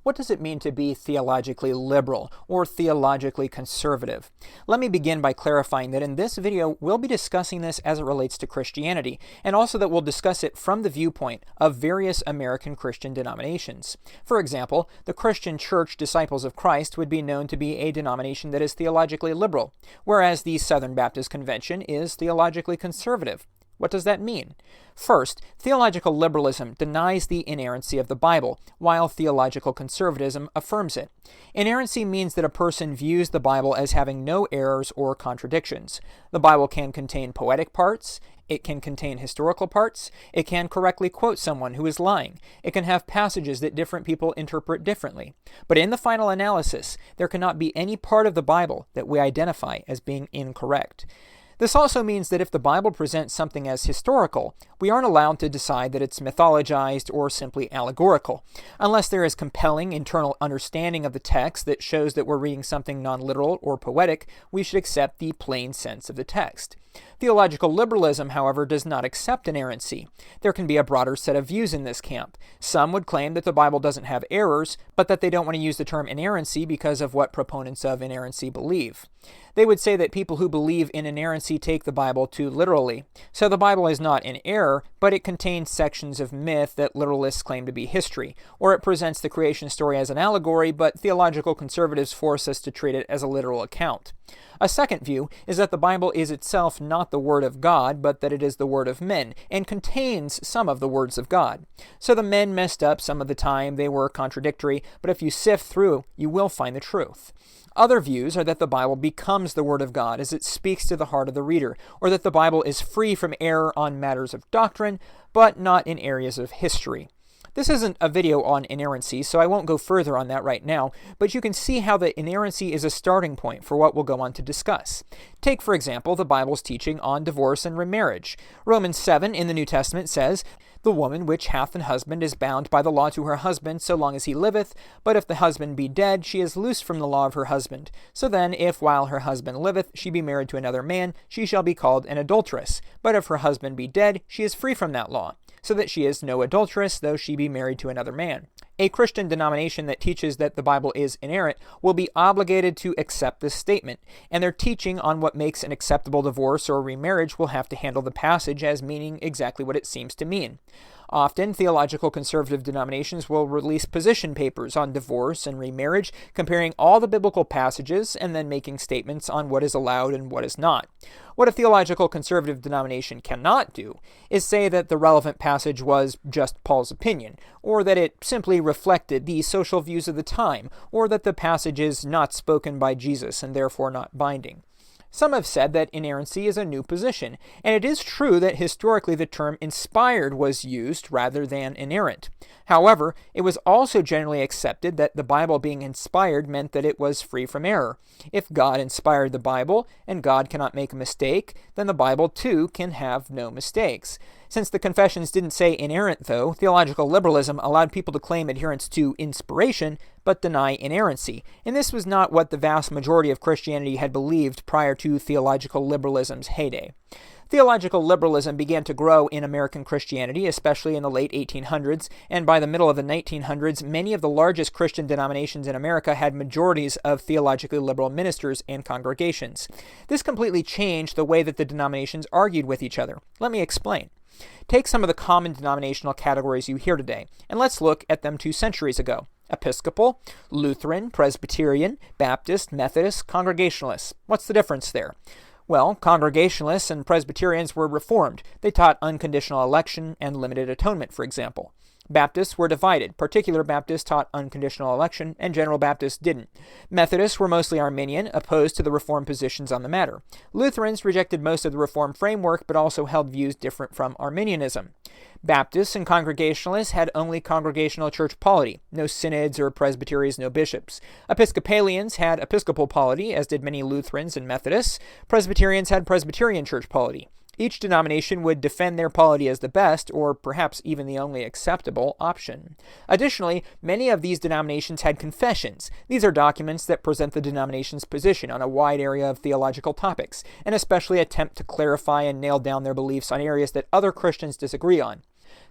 What does it mean to be theologically liberal or theologically conservative? Let me begin by clarifying that in this video, we'll be discussing this as it relates to Christianity, and also that we'll discuss it from the viewpoint of various American Christian denominations. For example, the Christian Church Disciples of Christ would be known to be a denomination that is theologically liberal, whereas the Southern Baptist Convention is theologically conservative. What does that mean? First, theological liberalism denies the inerrancy of the Bible, while theological conservatism affirms it. Inerrancy means that a person views the Bible as having no errors or contradictions. The Bible can contain poetic parts, it can contain historical parts, it can correctly quote someone who is lying, it can have passages that different people interpret differently. But in the final analysis, there cannot be any part of the Bible that we identify as being incorrect. This also means that if the Bible presents something as historical, we aren't allowed to decide that it's mythologized or simply allegorical. Unless there is compelling internal understanding of the text that shows that we're reading something non-literal or poetic, we should accept the plain sense of the text. Theological liberalism, however, does not accept inerrancy. There can be a broader set of views in this camp. Some would claim that the Bible doesn't have errors, but that they don't want to use the term inerrancy because of what proponents of inerrancy believe. They would say that people who believe in inerrancy take the Bible too literally. So the Bible is not in error, but it contains sections of myth that literalists claim to be history, or it presents the creation story as an allegory, but theological conservatives force us to treat it as a literal account. A second view is that the Bible is itself not the Word of God, but that it is the Word of men, and contains some of the words of God. So the men messed up some of the time, they were contradictory, but if you sift through, you will find the truth. Other views are that the Bible becomes the Word of God as it speaks to the heart of the reader, or that the Bible is free from error on matters of doctrine, but not in areas of history. This isn't a video on inerrancy, so I won't go further on that right now, but you can see how the inerrancy is a starting point for what we'll go on to discuss. Take, for example, the Bible's teaching on divorce and remarriage. Romans 7 in the New Testament says, "The woman which hath an husband is bound by the law to her husband so long as he liveth, but if the husband be dead, she is loosed from the law of her husband. So then, if while her husband liveth she be married to another man, she shall be called an adulteress. But if her husband be dead, she is free from that law, so that she is no adulteress, though she be married to another man." A Christian denomination that teaches that the Bible is inerrant will be obligated to accept this statement, and their teaching on what makes an acceptable divorce or remarriage will have to handle the passage as meaning exactly what it seems to mean. Often, theological conservative denominations will release position papers on divorce and remarriage, comparing all the biblical passages and then making statements on what is allowed and what is not. What a theological conservative denomination cannot do is say that the relevant passage was just Paul's opinion, or that it simply reflected the social views of the time, or that the passage is not spoken by Jesus and therefore not binding. Some have said that inerrancy is a new position, and it is true that historically the term inspired was used rather than inerrant. However, it was also generally accepted that the Bible being inspired meant that it was free from error. If God inspired the Bible, and God cannot make a mistake, then the Bible too can have no mistakes. Since the confessions didn't say inerrant, though, theological liberalism allowed people to claim adherence to inspiration, but deny inerrancy, and this was not what the vast majority of Christianity had believed prior to theological liberalism's heyday. Theological liberalism began to grow in American Christianity, especially in the late 1800s, and by the middle of the 1900s, many of the largest Christian denominations in America had majorities of theologically liberal ministers and congregations. This completely changed the way that the denominations argued with each other. Let me explain. Take some of the common denominational categories you hear today, and let's look at them 2 centuries ago. Episcopal, Lutheran, Presbyterian, Baptist, Methodist, Congregationalists. What's the difference there? Well, Congregationalists and Presbyterians were Reformed. They taught unconditional election and limited atonement, for example. Baptists were divided. Particular Baptists taught unconditional election, and General Baptists didn't. Methodists were mostly Arminian, opposed to the Reformed positions on the matter. Lutherans rejected most of the Reformed framework, but also held views different from Arminianism. Baptists and Congregationalists had only congregational church polity, no synods or presbyteries, no bishops. Episcopalians had episcopal polity, as did many Lutherans and Methodists. Presbyterians had Presbyterian church polity. Each denomination would defend their polity as the best, or perhaps even the only acceptable, option. Additionally, many of these denominations had confessions. These are documents that present the denomination's position on a wide area of theological topics, and especially attempt to clarify and nail down their beliefs on areas that other Christians disagree on.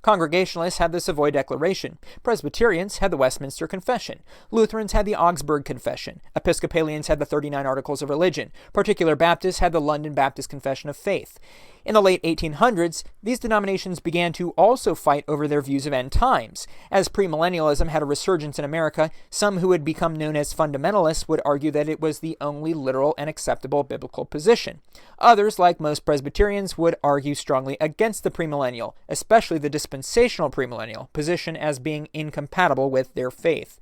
Congregationalists had the Savoy Declaration. Presbyterians had the Westminster Confession. Lutherans had the Augsburg Confession. Episcopalians had the 39 Articles of Religion. Particular Baptists had the London Baptist Confession of Faith. In the late 1800s, these denominations began to also fight over their views of end times. As premillennialism had a resurgence in America, some who had become known as fundamentalists would argue that it was the only literal and acceptable biblical position. Others, like most Presbyterians, would argue strongly against the premillennial, especially the dispensational premillennial position, as being incompatible with their faith.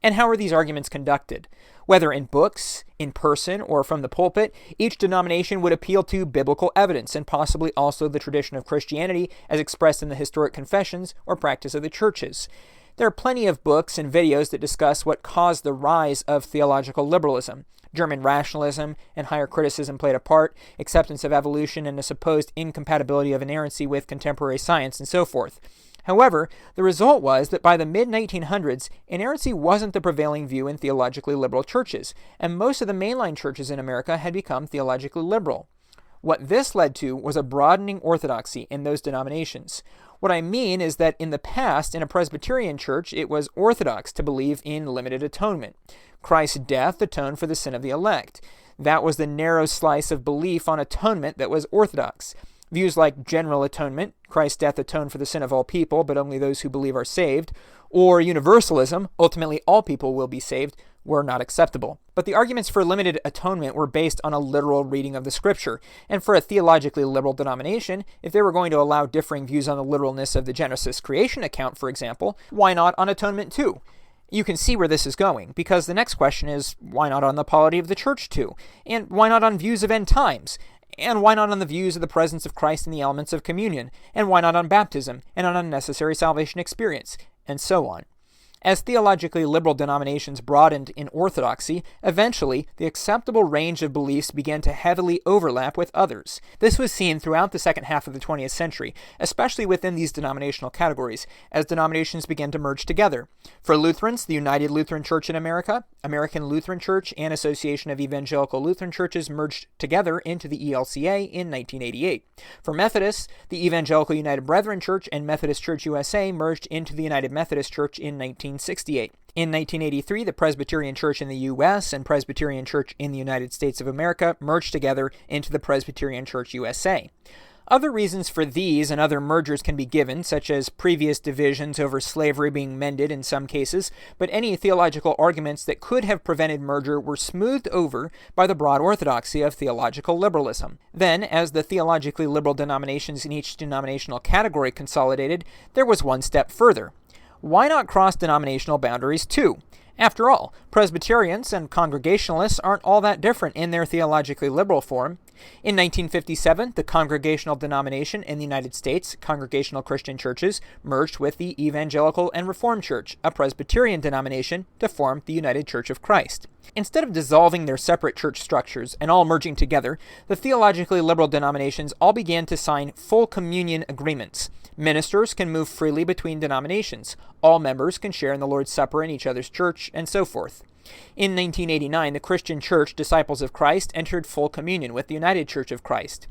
And how are these arguments conducted? Whether in books, in person, or from the pulpit, each denomination would appeal to biblical evidence and possibly also the tradition of Christianity as expressed in the historic confessions or practice of the churches. There are plenty of books and videos that discuss what caused the rise of theological liberalism. German rationalism and higher criticism played a part, acceptance of evolution and the supposed incompatibility of inerrancy with contemporary science, and so forth. However, the result was that by the mid-1900s, inerrancy wasn't the prevailing view in theologically liberal churches, and most of the mainline churches in America had become theologically liberal. What this led to was a broadening orthodoxy in those denominations. What I mean is that in the past, in a Presbyterian church, it was orthodox to believe in limited atonement. Christ's death atoned for the sin of the elect. That was the narrow slice of belief on atonement that was orthodox. Views like general atonement, Christ's death atoned for the sin of all people, but only those who believe are saved, or universalism, ultimately all people will be saved, were not acceptable. But the arguments for limited atonement were based on a literal reading of the Scripture, and for a theologically liberal denomination, if they were going to allow differing views on the literalness of the Genesis creation account, for example, why not on atonement too? You can see where this is going, because the next question is, why not on the polity of the church too? And why not on views of end times? And why not on the views of the presence of Christ in the elements of communion? And why not on baptism and on unnecessary salvation experience? And so on. As theologically liberal denominations broadened in orthodoxy, eventually the acceptable range of beliefs began to heavily overlap with others. This was seen throughout the second half of the 20th century, especially within these denominational categories, as denominations began to merge together. For Lutherans, the United Lutheran Church in America, American Lutheran Church, and Association of Evangelical Lutheran Churches merged together into the ELCA in 1988. For Methodists, the Evangelical United Brethren Church and Methodist Church USA merged into the United Methodist Church in 1968. In 1983, the Presbyterian Church in the U.S. and Presbyterian Church in the United States of America merged together into the Presbyterian Church USA. Other reasons for these and other mergers can be given, such as previous divisions over slavery being mended in some cases, but any theological arguments that could have prevented merger were smoothed over by the broad orthodoxy of theological liberalism. Then, as the theologically liberal denominations in each denominational category consolidated, there was one step further. Why not cross denominational boundaries too? After all, Presbyterians and Congregationalists aren't all that different in their theologically liberal form. In 1957, the Congregational denomination in the United States, Congregational Christian Churches, merged with the Evangelical and Reformed Church, a Presbyterian denomination, to form the United Church of Christ. Instead of dissolving their separate church structures and all merging together, the theologically liberal denominations all began to sign full communion agreements. Ministers can move freely between denominations. All members can share in the Lord's Supper in each other's church, and so forth. In 1989, the Christian Church Disciples of Christ entered full communion with the United Church of Christ.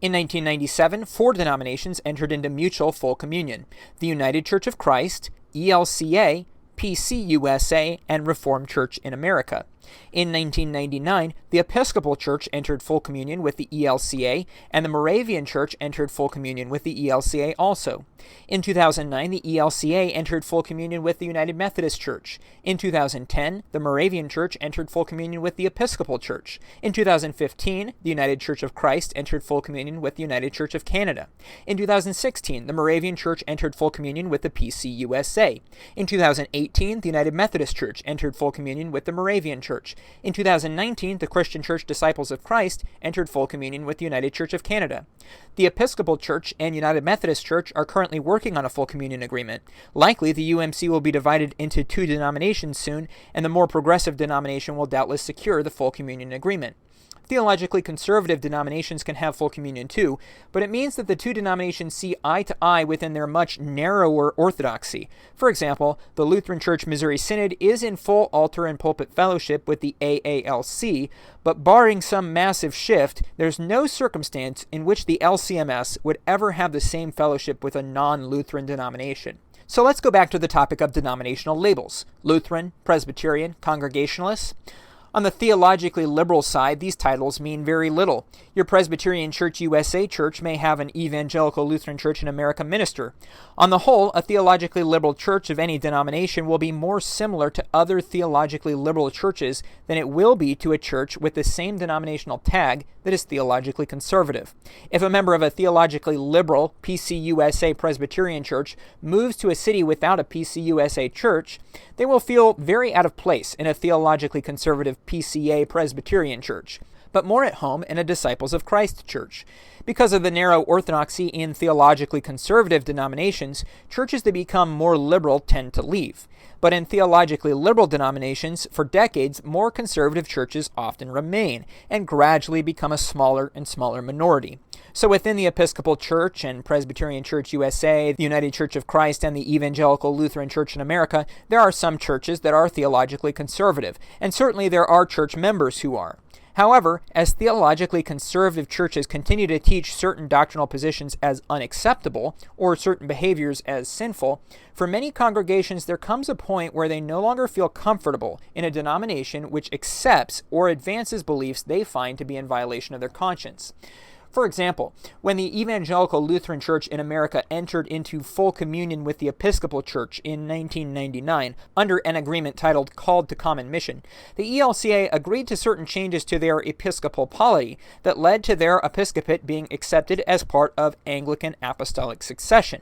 In 1997, 4 denominations entered into mutual full communion: the United Church of Christ, ELCA, PCUSA, and Reformed Church in America. In 1999, the Episcopal Church entered full communion with the ELCA, and the Moravian Church entered full communion with the ELCA also. In 2009, the ELCA entered full communion with the United Methodist Church. In 2010, the Moravian Church entered full communion with the Episcopal Church. In 2015, the United Church of Christ entered full communion with the United Church of Canada. In 2016, the Moravian Church entered full communion with the PCUSA. In 2018, the United Methodist Church entered full communion with the Moravian Church. In 2019, the Christian Church Disciples of Christ entered full communion with the United Church of Canada. The Episcopal Church and United Methodist Church are currently working on a full communion agreement. Likely, the UMC will be divided into 2 denominations soon, and the more progressive denomination will doubtless secure the full communion agreement. Theologically conservative denominations can have full communion too, but it means that the two denominations see eye to eye within their much narrower orthodoxy. For example, the Lutheran Church Missouri Synod is in full altar and pulpit fellowship with the AALC, but barring some massive shift, there's no circumstance in which the LCMS would ever have the same fellowship with a non-Lutheran denomination. So let's go back to the topic of denominational labels: Lutheran, Presbyterian, Congregationalist. On the theologically liberal side, these titles mean very little. Your Presbyterian Church USA church may have an Evangelical Lutheran Church in America minister. On the whole, a theologically liberal church of any denomination will be more similar to other theologically liberal churches than it will be to a church with the same denominational tag that is theologically conservative. If a member of a theologically liberal PCUSA Presbyterian church moves to a city without a PCUSA church, they will feel very out of place in a theologically conservative PCA Presbyterian church, but more at home in a Disciples of Christ church. Because of the narrow orthodoxy in theologically conservative denominations, churches that become more liberal tend to leave. But in theologically liberal denominations, for decades, more conservative churches often remain and gradually become a smaller and smaller minority. So within the Episcopal Church and Presbyterian Church USA, the United Church of Christ, and the Evangelical Lutheran Church in America, there are some churches that are theologically conservative, and certainly there are church members who are. However, as theologically conservative churches continue to teach certain doctrinal positions as unacceptable or certain behaviors as sinful, for many congregations there comes a point where they no longer feel comfortable in a denomination which accepts or advances beliefs they find to be in violation of their conscience. For example, when the Evangelical Lutheran Church in America entered into full communion with the Episcopal Church in 1999 under an agreement titled Called to Common Mission, the ELCA agreed to certain changes to their episcopal polity that led to their episcopate being accepted as part of Anglican apostolic succession.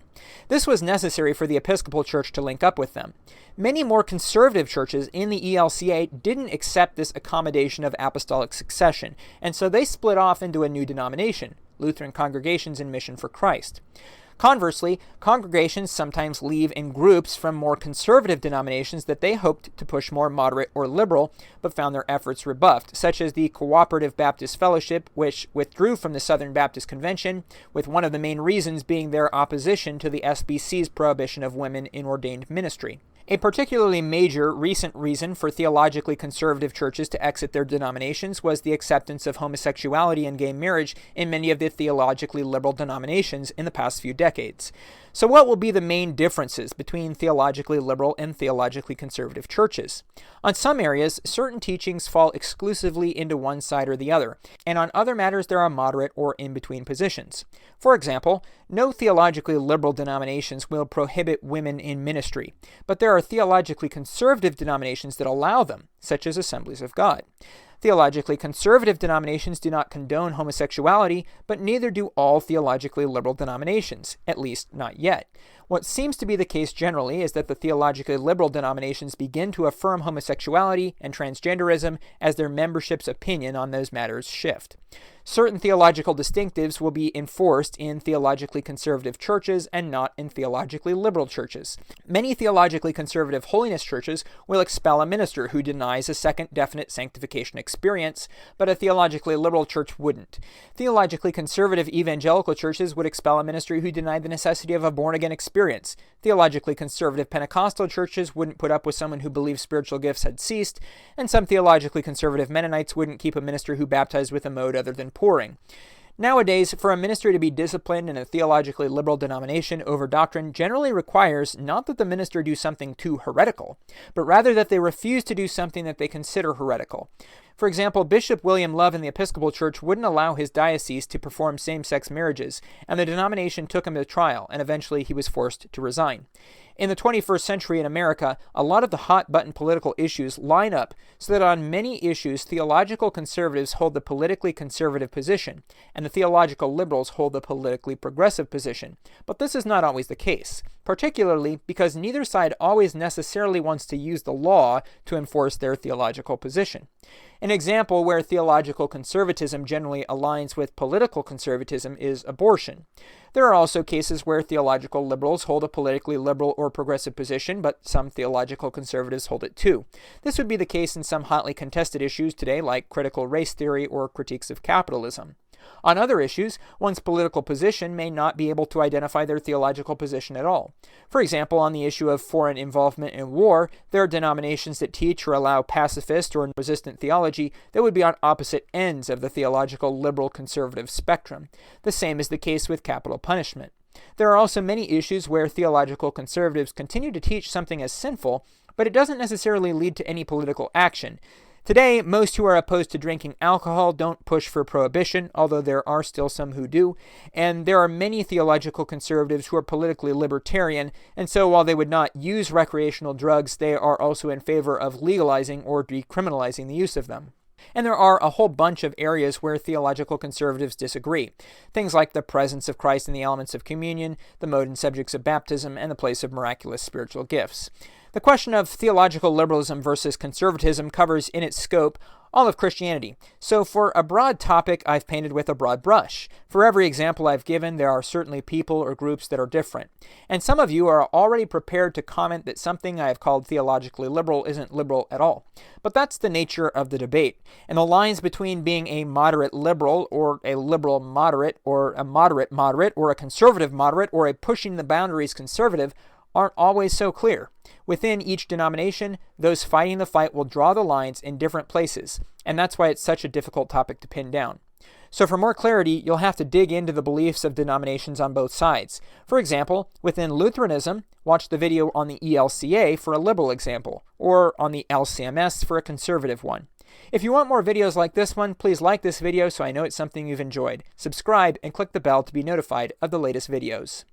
This was necessary for the Episcopal Church to link up with them. Many more conservative churches in the ELCA didn't accept this accommodation of apostolic succession, and so they split off into a new denomination, Lutheran Congregations in Mission for Christ. Conversely, congregations sometimes leave in groups from more conservative denominations that they hoped to push more moderate or liberal, but found their efforts rebuffed, such as the Cooperative Baptist Fellowship, which withdrew from the Southern Baptist Convention, with one of the main reasons being their opposition to the SBC's prohibition of women in ordained ministry. A particularly major recent reason for theologically conservative churches to exit their denominations was the acceptance of homosexuality and gay marriage in many of the theologically liberal denominations in the past few decades. So what will be the main differences between theologically liberal and theologically conservative churches? On some areas, certain teachings fall exclusively into one side or the other, and on other matters there are moderate or in-between positions. For example, no theologically liberal denominations will prohibit women in ministry, but there are theologically conservative denominations that allow them, such as Assemblies of God. Theologically conservative denominations do not condone homosexuality, but neither do all theologically liberal denominations, at least not yet. What seems to be the case generally is that the theologically liberal denominations begin to affirm homosexuality and transgenderism as their membership's opinion on those matters shift. Certain theological distinctives will be enforced in theologically conservative churches and not in theologically liberal churches. Many theologically conservative holiness churches will expel a minister who denies a second definite sanctification experience, but a theologically liberal church wouldn't. Theologically conservative evangelical churches would expel a ministry who denied the necessity of a born-again experience. Theologically conservative Pentecostal churches wouldn't put up with someone who believed spiritual gifts had ceased, and some theologically conservative Mennonites wouldn't keep a minister who baptized with a mode other than pouring. Nowadays, for a ministry to be disciplined in a theologically liberal denomination over doctrine generally requires not that the minister do something too heretical, but rather that they refuse to do something that they consider heretical. For example, Bishop William Love in the Episcopal Church wouldn't allow his diocese to perform same-sex marriages, and the denomination took him to trial, and eventually he was forced to resign. In the 21st century in America, a lot of the hot-button political issues line up so that on many issues, theological conservatives hold the politically conservative position, and the theological liberals hold the politically progressive position. But this is not always the case. particularly because neither side always necessarily wants to use the law to enforce their theological position. An example where theological conservatism generally aligns with political conservatism is abortion. There are also cases where theological liberals hold a politically liberal or progressive position, but some theological conservatives hold it too. This would be the case in some hotly contested issues today, like critical race theory or critiques of capitalism. On other issues, one's political position may not be able to identify their theological position at all. For example, on the issue of foreign involvement in war, there are denominations that teach or allow pacifist or resistant theology that would be on opposite ends of the theological liberal conservative spectrum. The same is the case with capital punishment. There are also many issues where theological conservatives continue to teach something as sinful, but it doesn't necessarily lead to any political action. Today, most who are opposed to drinking alcohol don't push for prohibition, although there are still some who do, and there are many theological conservatives who are politically libertarian, and so while they would not use recreational drugs, they are also in favor of legalizing or decriminalizing the use of them. And there are a whole bunch of areas where theological conservatives disagree. Things like the presence of Christ in the elements of communion, the mode and subjects of baptism, and the place of miraculous spiritual gifts. The question of theological liberalism versus conservatism covers in its scope all of Christianity. So for a broad topic, I've painted with a broad brush. For every example I've given, there are certainly people or groups that are different. And some of you are already prepared to comment that something I have called theologically liberal isn't liberal at all. But that's the nature of the debate. And the lines between being a moderate liberal or a liberal moderate or a moderate moderate or a conservative moderate or a pushing the boundaries conservative aren't always so clear. Within each denomination, those fighting the fight will draw the lines in different places, and that's why it's such a difficult topic to pin down. So for more clarity, you'll have to dig into the beliefs of denominations on both sides. For example, within Lutheranism, watch the video on the ELCA for a liberal example, or on the LCMS for a conservative one. If you want more videos like this one, please like this video so I know it's something you've enjoyed. Subscribe and click the bell to be notified of the latest videos.